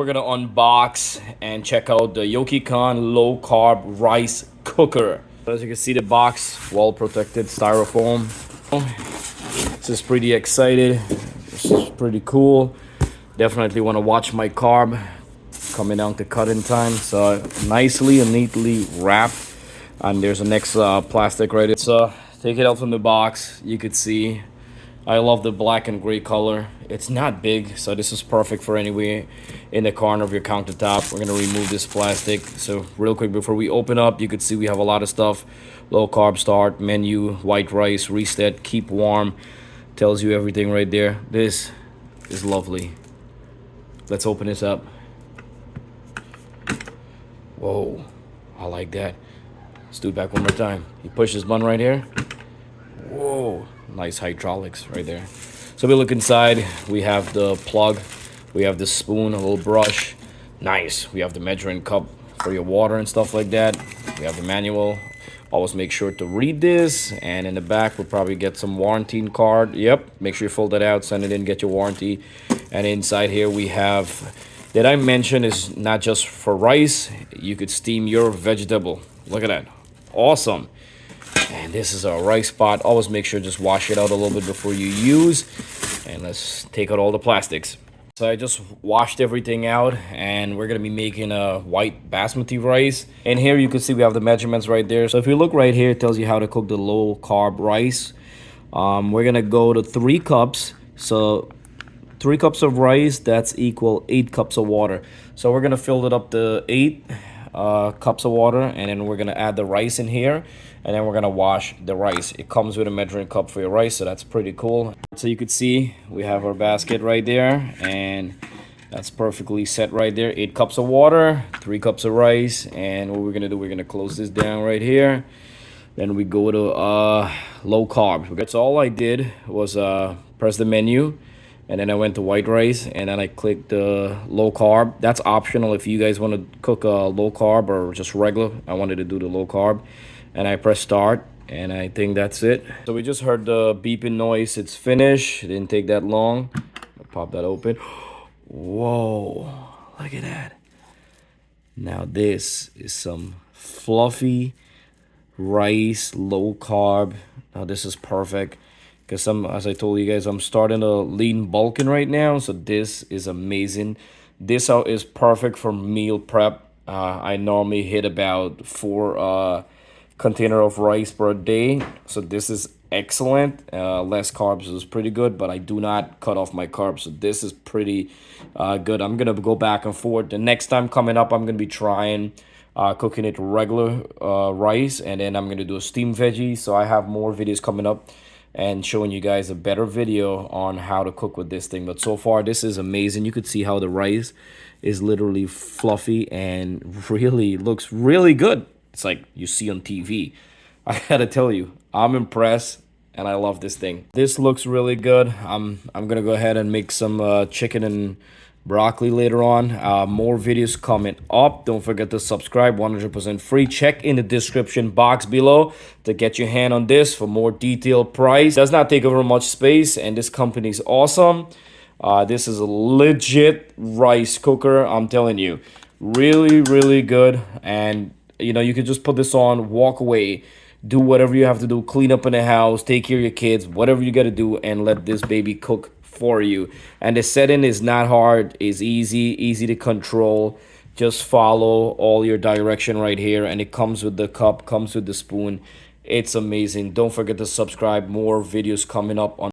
We're gonna unbox and check out the YOKEKON low carb rice cooker. As you can see, the box well protected styrofoam. This is pretty excited. This is pretty cool. Definitely want to watch my carb coming down to cutting time. So nicely and neatly wrapped. And there's an extra plastic right there. So take it out from the box. You could see I love the black and gray color. It's not big, so this is perfect for anywhere in the corner of your countertop. We're gonna remove this plastic. So real quick before we open up, you could see we have a lot of stuff. Low carb start, menu, white rice, reset, keep warm. Tells you everything right there. This is lovely. Let's open this up. Whoa, I like that. Let's do it back one more time. You push this button right here. Whoa, nice hydraulics right there. So we look inside. We have the plug, we have the spoon, a little brush. Nice. We have the measuring cup for your water and stuff like that. We have the manual. Always make sure to read this. And in the back we'll probably get some warranty card. Yep, make sure you fill that out, send it in, get your warranty. And inside here we have, that I mentioned, is not just for rice. You could steam your vegetable. Look at that. Awesome. And this is our rice pot. Always make sure just wash it out a little bit before you use. And let's take out all the plastics. So I just washed everything out, and we're gonna be making a white basmati rice. And here you can see we have the measurements right there. So if you look right here, it tells you how to cook the low carb rice. We're gonna go to 3 cups. So 3 cups of rice, that's equal 8 cups of water. So we're gonna fill it up to 8 cups of water, and then we're gonna add the rice in here, and then we're gonna wash the rice. It comes with a measuring cup for your rice, so that's pretty cool. So you could see we have our basket right there, and that's perfectly set right there. 8 cups of water, 3 cups of rice, and what we're gonna do, we're gonna close this down right here. Then we go to low carb. That's all I did was press the menu, and then I went to white rice, and then I clicked the low carb. That's optional if you guys want to cook a low carb or just regular. I wanted to do the low carb, and I press start, and I think that's it. So we just heard the beeping noise. It's finished. It didn't take that long. I'll pop that open. Whoa, look at that. Now this is some fluffy rice, low carb. Now this is perfect. Because as I told you guys, I'm starting to lean bulking right now. So this is amazing. This is perfect for meal prep. I normally hit about 4 container of rice per day. So this is excellent. Less carbs is pretty good, but I do not cut off my carbs. So this is pretty good. I'm going to go back and forth. The next time coming up, I'm going to be trying cooking it regular rice. And then I'm going to do a steamed veggie. So I have more videos coming up and showing you guys a better video on how to cook with this thing. But so far this is amazing. You could see how the rice is literally fluffy and really looks really good. It's like you see on TV. I gotta tell you, I'm impressed and I love this thing. This looks really good. I'm gonna go ahead and make some chicken and broccoli later on. More videos coming up. Don't forget to subscribe. 100% free. Check in the description box below to get your hand on this for more detailed price. Does not take over much space, and this company is awesome. This is a legit rice cooker. I'm telling you, really good. And you know, you can just put this on, walk away, do whatever you have to do, clean up in the house, take care of your kids, whatever you got to do, and let this baby cook for you. And the setting is not hard, is easy to control. Just follow all your direction right here, and it comes with the cup, comes with the spoon. It's amazing. Don't forget to subscribe. More videos coming up on